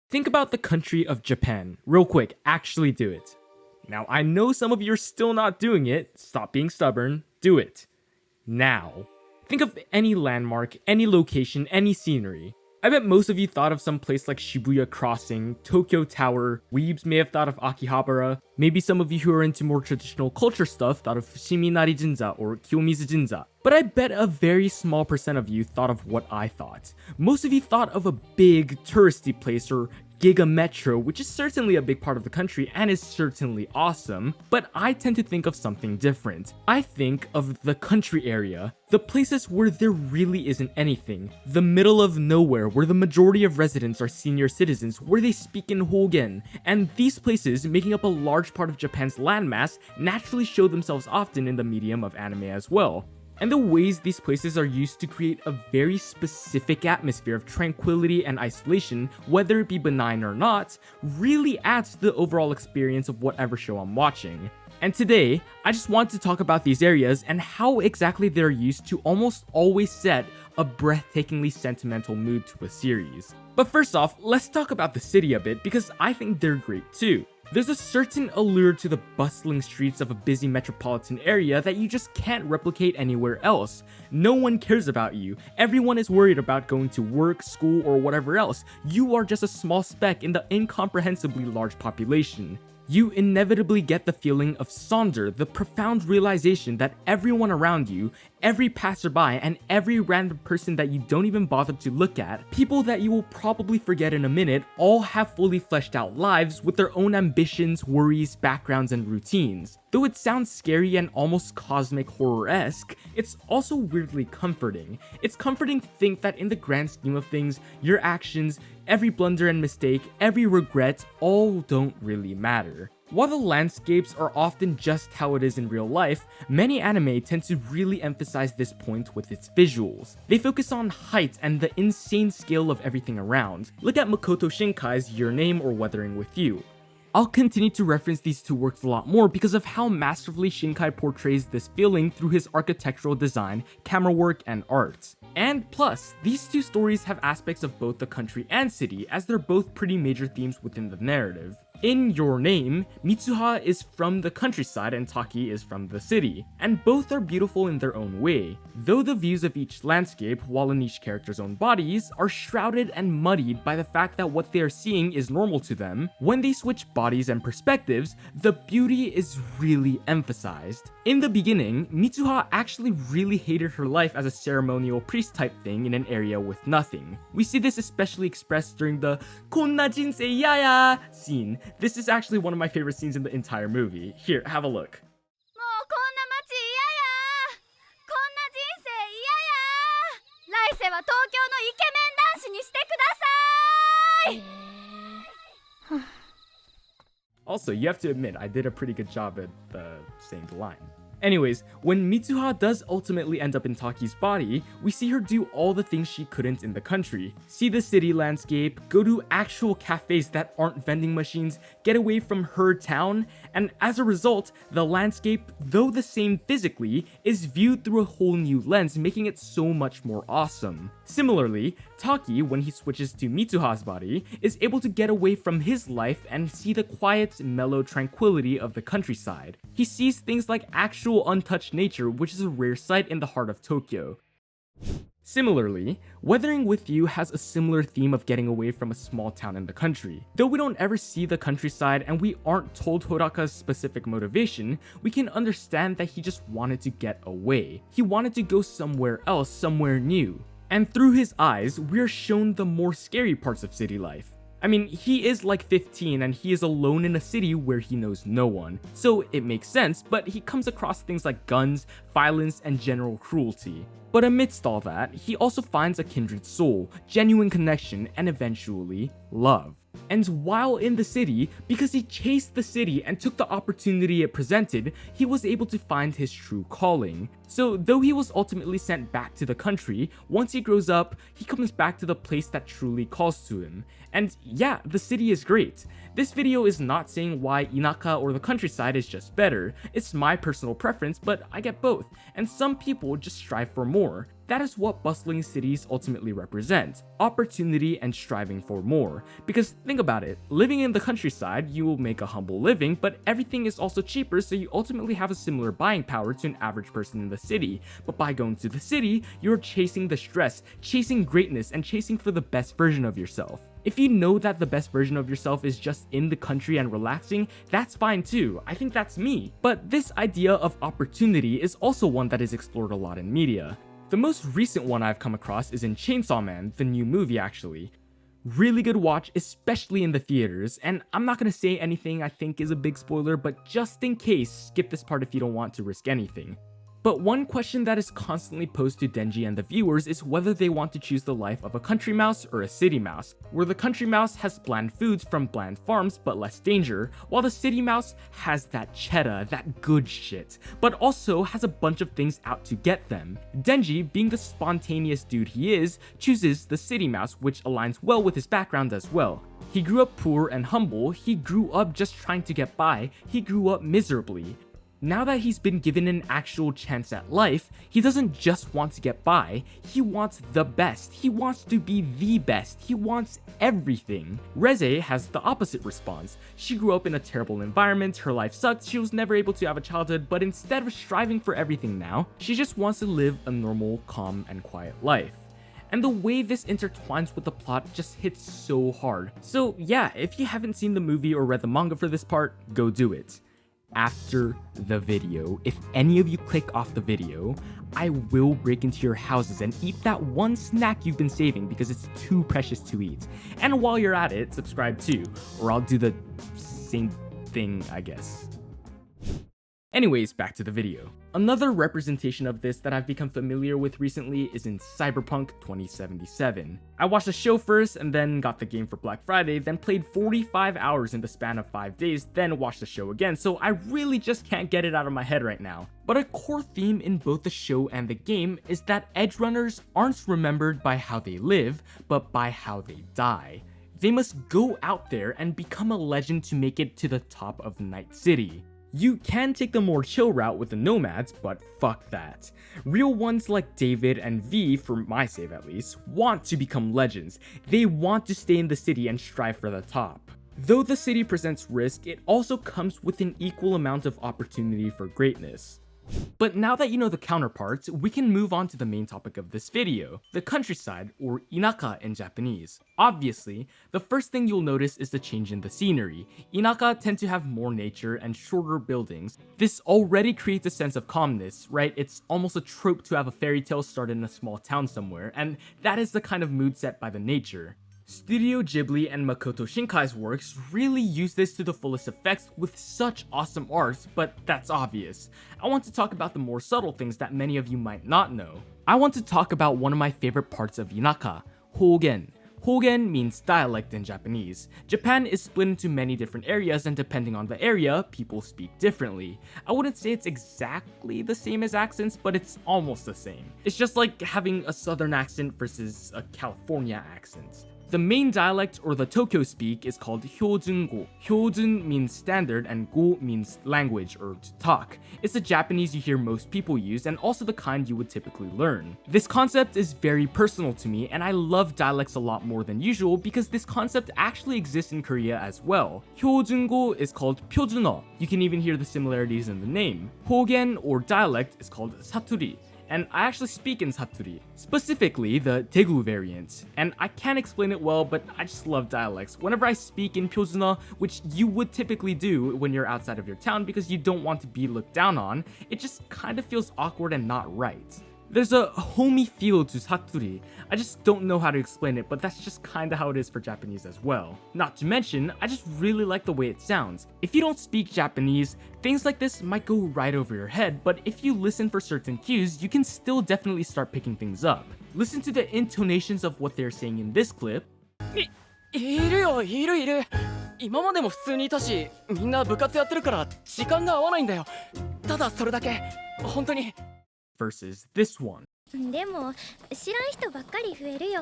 Think about the country of Japan. Real quick, actually do it. Now, I know some of you are still not doing it. Stop being stubborn. Do it. Now. Think of any landmark, any location, any scenery. I bet most of you thought of some place like Shibuya Crossing, Tokyo Tower, weebs may have thought of Akihabara, maybe some of you who are into more traditional culture stuff thought of Fushiminari Jinza or Kiyomizu Jinza. But I bet a very small percent of you thought of what I thought. Most of you thought of a big touristy place or Giga Metro, which is certainly a big part of the country and is certainly awesome, but I tend to think of something different. I think of the country area, the places where there really isn't anything, the middle of nowhere where the majority of residents are senior citizens, where they speak in Hogen, and these places, making up a large part of Japan's landmass, naturally show themselves often in the medium of anime as well. And the ways these places are used to create a very specific atmosphere of tranquility and isolation, whether it be benign or not, really adds to the overall experience of whatever show I'm watching. And today, I just want to talk about these areas and how exactly they're used to almost always set a breathtakingly sentimental mood to a series. But first off, let's talk about the city a bit because I think they're great too. There's a certain allure to the bustling streets of a busy metropolitan area that you just can't replicate anywhere else. No one cares about you. Everyone is worried about going to work, school, or whatever else. You are just a small speck in the incomprehensibly large population. You inevitably get the feeling of sonder, the profound realization that everyone around you, every passerby, and every random person that you don't even bother to look at, people that you will probably forget in a minute, all have fully fleshed out lives with their own ambitions, worries, backgrounds, and routines. Though it sounds scary and almost cosmic horror-esque, it's also weirdly comforting. It's comforting to think that in the grand scheme of things, your actions, every blunder and mistake, every regret, all don't really matter. While the landscapes are often just how it is in real life, many anime tend to really emphasize this point with its visuals. They focus on height and the insane scale of everything around. Look at Makoto Shinkai's Your Name or Weathering With You. I'll continue to reference these two works a lot more because of how masterfully Shinkai portrays this feeling through his architectural design, camera work, and art. And plus, these two stories have aspects of both the country and city, as they're both pretty major themes within the narrative. In Your Name, Mitsuha is from the countryside and Taki is from the city, and both are beautiful in their own way, though the views of each landscape, while in each character's own bodies, are shrouded and muddied by the fact that what they are seeing is normal to them. When they switch bodies and perspectives, the beauty is really emphasized. In the beginning, Mitsuha actually really hated her life as a ceremonial priest type thing in an area with nothing. We see this especially expressed during the "Konna jinsei yaya" scene. This is actually one of my favorite scenes in the entire movie. Here, have a look. Also, you have to admit, I did a pretty good job at saying the line. Anyways, when Mitsuha does ultimately end up in Taki's body, we see her do all the things she couldn't in the country. See the city landscape, go to actual cafes that aren't vending machines, get away from her town, and as a result, the landscape, though the same physically, is viewed through a whole new lens, making it so much more awesome. Similarly, Taki, when he switches to Mitsuha's body, is able to get away from his life and see the quiet, mellow tranquility of the countryside. He sees things like actual untouched nature, which is a rare sight in the heart of Tokyo. Similarly, Weathering With You has a similar theme of getting away from a small town in the country. Though we don't ever see the countryside and we aren't told Horaka's specific motivation, we can understand that he just wanted to get away. He wanted to go somewhere else, somewhere new. And through his eyes, we're shown the more scary parts of city life. I mean, he is like 15 and he is alone in a city where he knows no one, so it makes sense, but he comes across things like guns, violence, and general cruelty. But amidst all that, he also finds a kindred soul, genuine connection, and eventually, love. And while in the city, because he chased the city and took the opportunity it presented, he was able to find his true calling. So though he was ultimately sent back to the country, once he grows up, he comes back to the place that truly calls to him. And yeah, the city is great. This video is not saying why Inaka or the countryside is just better. It's my personal preference, but I get both, and some people just strive for more. That is what bustling cities ultimately represent: opportunity and striving for more. Because think about it, living in the countryside, you will make a humble living, but everything is also cheaper, so you ultimately have a similar buying power to an average person in the city. But by going to the city, you're chasing the stress, chasing greatness, and chasing for the best version of yourself. If you know that the best version of yourself is just in the country and relaxing, that's fine too. I think that's me. But this idea of opportunity is also one that is explored a lot in media. The most recent one I've come across is in Chainsaw Man, the new movie actually. Really good watch, especially in the theaters, and I'm not gonna say anything I think is a big spoiler, but just in case, skip this part if you don't want to risk anything. But one question that is constantly posed to Denji and the viewers is whether they want to choose the life of a country mouse or a city mouse, where the country mouse has bland foods from bland farms but less danger, while the city mouse has that cheddar, that good shit, but also has a bunch of things out to get them. Denji, being the spontaneous dude he is, chooses the city mouse, which aligns well with his background as well. He grew up poor and humble, he grew up just trying to get by, he grew up miserably. Now that he's been given an actual chance at life, he doesn't just want to get by, he wants the best, he wants to be the best, he wants everything. Reze has the opposite response. She grew up in a terrible environment, her life sucked, she was never able to have a childhood, but instead of striving for everything now, she just wants to live a normal, calm, and quiet life. And the way this intertwines with the plot just hits so hard. So yeah, if you haven't seen the movie or read the manga for this part, go do it. After the video, if any of you click off the video, I will break into your houses and eat that one snack you've been saving because it's too precious to eat. And while you're at it, subscribe too, or I'll do the same thing, I guess. Anyways, back to the video. Another representation of this that I've become familiar with recently is in Cyberpunk 2077. I watched the show first and then got the game for Black Friday, then played 45 hours in the span of 5 days, then watched the show again, so I really just can't get it out of my head right now. But a core theme in both the show and the game is that edgerunners aren't remembered by how they live, but by how they die. They must go out there and become a legend to make it to the top of Night City. You can take the more chill route with the nomads, but fuck that. Real ones like David and V, for my save at least, want to become legends. They want to stay in the city and strive for the top. Though the city presents risk, it also comes with an equal amount of opportunity for greatness. But now that you know the counterparts, we can move on to the main topic of this video, the countryside, or Inaka in Japanese. Obviously, the first thing you'll notice is the change in the scenery. Inaka tend to have more nature and shorter buildings. This already creates a sense of calmness, right? It's almost a trope to have a fairy tale start in a small town somewhere, and that is the kind of mood set by the nature. Studio Ghibli and Makoto Shinkai's works really use this to the fullest effects with such awesome art, but that's obvious. I want to talk about the more subtle things that many of you might not know. I want to talk about one of my favorite parts of Inaka, Hogen. Hogen means dialect in Japanese. Japan is split into many different areas, and depending on the area, people speak differently. I wouldn't say it's exactly the same as accents, but it's almost the same. It's just like having a southern accent versus a California accent. The main dialect, or the Tokyo speak, is called Hyojun-go. Hyojun means standard and go means language or to talk. It's the Japanese you hear most people use and also the kind you would typically learn. This concept is very personal to me, and I love dialects a lot more than usual because this concept actually exists in Korea as well. Hyojun-go is called Pyojuno. You can even hear the similarities in the name. Hogen, or dialect, is called Saturi. And I actually speak in Saturi, specifically the Daegu variant. And I can't explain it well, but I just love dialects. Whenever I speak in Pyojuna, which you would typically do when you're outside of your town because you don't want to be looked down on, it just kind of feels awkward and not right. There's a homey feel to Saturi. I just don't know how to explain it, but that's just kinda how it is for Japanese as well. Not to mention, I just really like the way it sounds. If you don't speak Japanese, things like this might go right over your head, but if you listen for certain cues, you can still definitely start picking things up. Listen to the intonations of what they're saying in this clip. いるよ、いる。今までも普通にいたし、みんな部活やってるから時間が合わないんだよ。ただそれだけ、本当に。 versus this one. でも知らん人ばっかり増えるよ。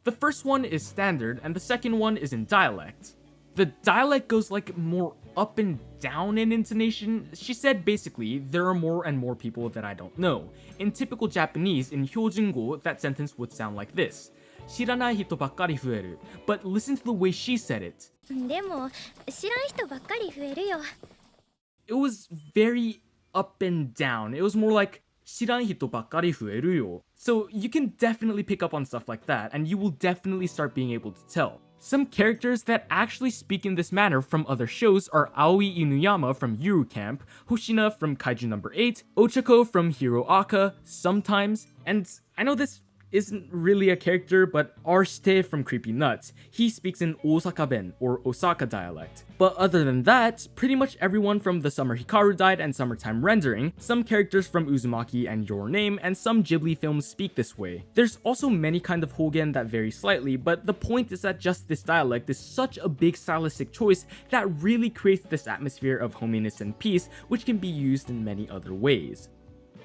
The first one is standard and the second one is in dialect. The dialect goes like more up and down in intonation. She said basically, there are more and more people that I don't know. In typical Japanese, in Hyojingo, that sentence would sound like this. 知らない人ばっかり増える. But listen to the way she said it. でも知らん人ばっかり増えるよ。 It was very up and down. It was more like 知らん人ばっかり増えるよ. So you can definitely pick up on stuff like that, and you will definitely start being able to tell. Some characters that actually speak in this manner from other shows are Aoi Inuyama from Yuru Camp, Hoshina from Kaiju number 8, Ochako from Hero Aka, sometimes, and I know this isn't really a character, but Arshite from Creepy Nuts. He speaks in Osaka Ben, or Osaka dialect. But other than that, pretty much everyone from The Summer Hikaru Died and Summertime Rendering, some characters from Uzumaki and Your Name, and some Ghibli films speak this way. There's also many kind of Hogen that vary slightly, but the point is that just this dialect is such a big stylistic choice that really creates this atmosphere of hominess and peace, which can be used in many other ways.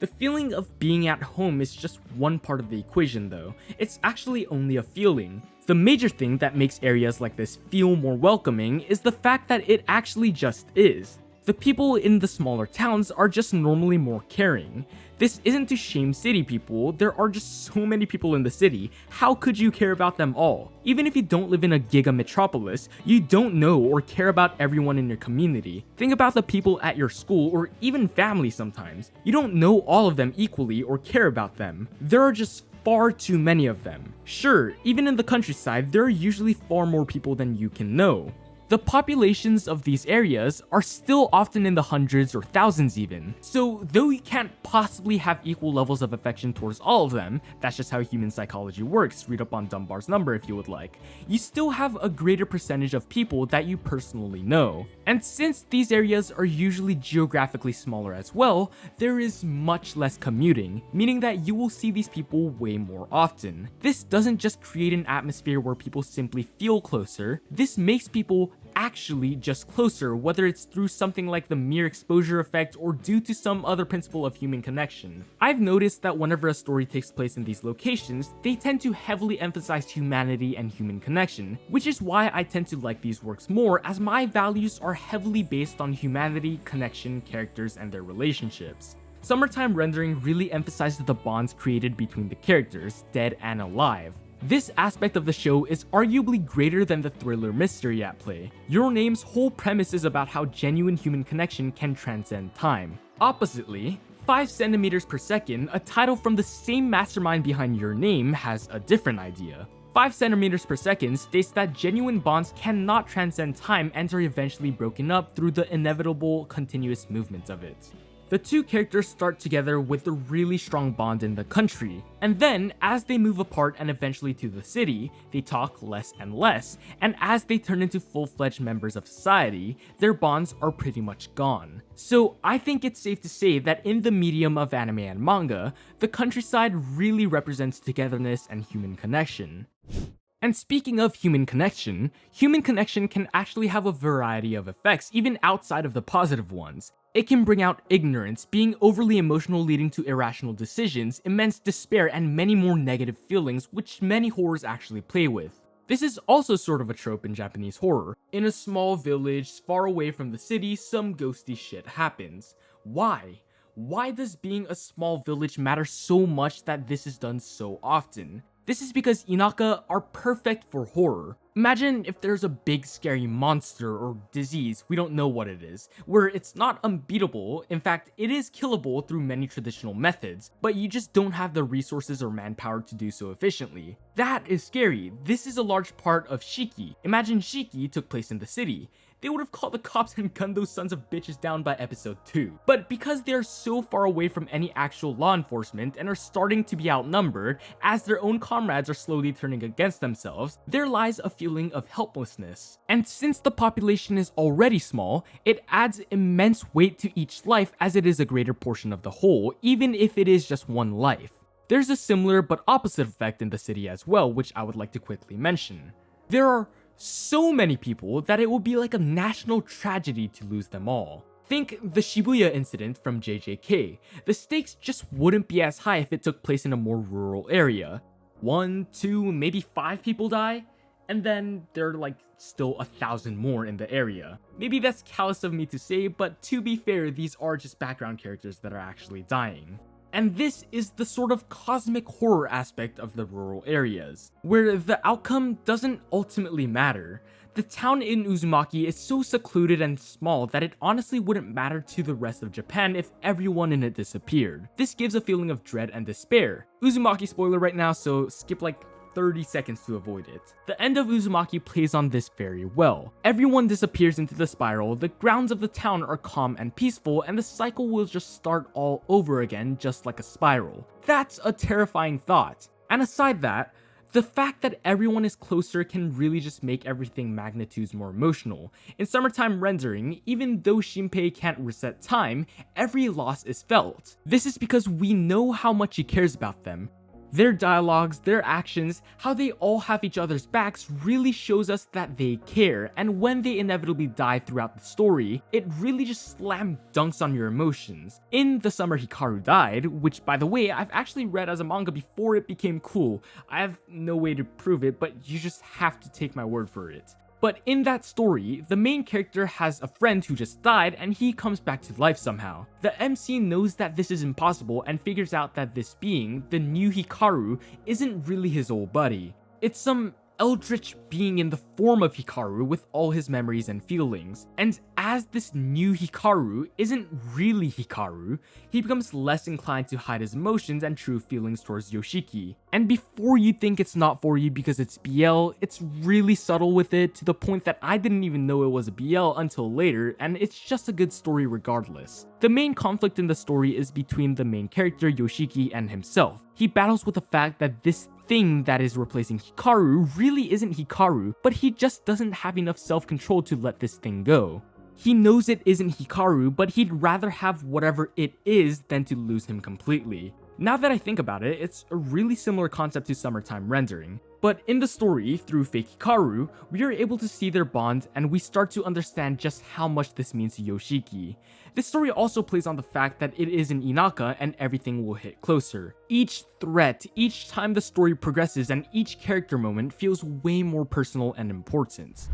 The feeling of being at home is just one part of the equation though. It's actually only a feeling. The major thing that makes areas like this feel more welcoming is the fact that it actually just is. The people in the smaller towns are just normally more caring. This isn't to shame city people, there are just so many people in the city, how could you care about them all? Even if you don't live in a giga metropolis, you don't know or care about everyone in your community. Think about the people at your school or even family sometimes. You don't know all of them equally or care about them. There are just far too many of them. Sure, even in the countryside, there are usually far more people than you can know. The populations of these areas are still often in the hundreds or thousands even, so though you can't possibly have equal levels of affection towards all of them, that's just how human psychology works, read up on Dunbar's number if you would like, you still have a greater percentage of people that you personally know. And since these areas are usually geographically smaller as well, there is much less commuting, meaning that you will see these people way more often. This doesn't just create an atmosphere where people simply feel closer, this makes people actually just closer, whether it's through something like the mere exposure effect or due to some other principle of human connection. I've noticed that whenever a story takes place in these locations, they tend to heavily emphasize humanity and human connection, which is why I tend to like these works more, as my values are heavily based on humanity, connection, characters, and their relationships. Summertime Rendering really emphasizes the bonds created between the characters, dead and alive. This aspect of the show is arguably greater than the thriller mystery at play. Your Name's whole premise is about how genuine human connection can transcend time. Oppositely, 5 centimeters per second, a title from the same mastermind behind Your Name, has a different idea. 5 centimeters per second states that genuine bonds cannot transcend time and are eventually broken up through the inevitable continuous movement of it. The two characters start together with a really strong bond in the country, and then as they move apart and eventually to the city, they talk less and less, and as they turn into full-fledged members of society, their bonds are pretty much gone. So I think it's safe to say that in the medium of anime and manga, the countryside really represents togetherness and human connection. And speaking of human connection can actually have a variety of effects even outside of the positive ones. It can bring out ignorance, being overly emotional leading to irrational decisions, immense despair, and many more negative feelings which many horrors actually play with. This is also sort of a trope in Japanese horror. In a small village far away from the city, some ghosty shit happens. Why? Why does being a small village matter so much that this is done so often? This is because Inaka are perfect for horror. Imagine if there's a big scary monster or disease, we don't know what it is, where it's not unbeatable, in fact it is killable through many traditional methods, but you just don't have the resources or manpower to do so efficiently. That is scary. This is a large part of Shiki. Imagine Shiki took place in the city. They would have called the cops and gunned those sons of bitches down by episode 2. But because they're so far away from any actual law enforcement and are starting to be outnumbered, as their own comrades are slowly turning against themselves, there lies a feeling of helplessness. And since the population is already small, it adds immense weight to each life as it is a greater portion of the whole, even if it is just one life. There's a similar but opposite effect in the city as well, which I would like to quickly mention. There are so many people that it would be like a national tragedy to lose them all. Think the Shibuya incident from JJK. The stakes just wouldn't be as high if it took place in a more rural area. 1, 2, maybe 5 people die? And then there are like still 1,000 more in the area. Maybe that's callous of me to say, but to be fair, these are just background characters that are actually dying. And this is the sort of cosmic horror aspect of the rural areas, where the outcome doesn't ultimately matter. The town in Uzumaki is so secluded and small that it honestly wouldn't matter to the rest of Japan if everyone in it disappeared. This gives a feeling of dread and despair. Uzumaki spoiler right now, so skip like 30 seconds to avoid it. The end of Uzumaki plays on this very well. Everyone disappears into the spiral, the grounds of the town are calm and peaceful, and the cycle will just start all over again, just like a spiral. That's a terrifying thought. And aside that, the fact that everyone is closer can really just make everything magnitudes more emotional. In Summertime Rendering, even though Shinpei can't reset time, every loss is felt. This is because we know how much he cares about them. Their dialogues, their actions, how they all have each other's backs really shows us that they care, and when they inevitably die throughout the story, it really just slam dunks on your emotions. In The Summer Hikaru Died, which by the way, I've actually read as a manga before it became cool. I have no way to prove it, but you just have to take my word for it. But in that story, the main character has a friend who just died and he comes back to life somehow. The MC knows that this is impossible and figures out that this being, the new Hikaru, isn't really his old buddy. It's some eldritch being in the form of Hikaru with all his memories and feelings. And as this new Hikaru isn't really Hikaru, he becomes less inclined to hide his emotions and true feelings towards Yoshiki. And before you think it's not for you because it's BL, it's really subtle with it to the point that I didn't even know it was a BL until later, and it's just a good story regardless. The main conflict in the story is between the main character Yoshiki and himself. He battles with the fact that this thing that is replacing Hikaru really isn't Hikaru, but he just doesn't have enough self-control to let this thing go. He knows it isn't Hikaru, but he'd rather have whatever it is than to lose him completely. Now that I think about it, it's a really similar concept to Summertime Rendering. But in the story, through fake Hikaru, we are able to see their bond and we start to understand just how much this means to Yoshiki. This story also plays on the fact that it is in Inaka and everything will hit closer. Each threat, each time the story progresses, and each character moment feels way more personal and important.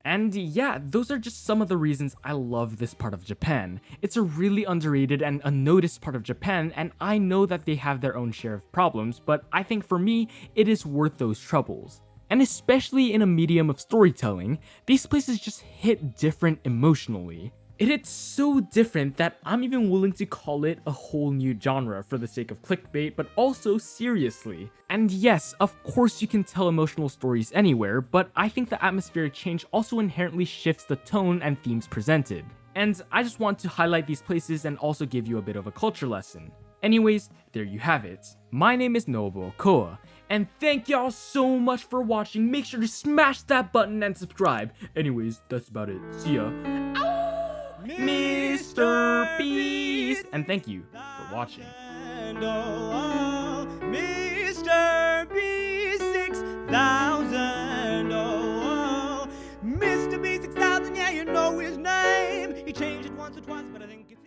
And yeah, those are just some of the reasons I love this part of Japan. It's a really underrated and unnoticed part of Japan, and I know that they have their own share of problems, but I think for me, it is worth those troubles. And especially in a medium of storytelling, these places just hit different emotionally. It hits so different that I'm even willing to call it a whole new genre for the sake of clickbait, but also seriously. And yes, of course you can tell emotional stories anywhere, but I think the atmospheric change also inherently shifts the tone and themes presented. And I just want to highlight these places and also give you a bit of a culture lesson. Anyways, there you have it. My name is NoahBoahCoah, and thank y'all so much for watching. Make sure to smash that button and subscribe. Anyways, that's about it. See ya. Mr. Beast! And thank you for watching. Mr. B 6000. Mr. B 6000, yeah, you know his name. He changed it once or twice, but I think it's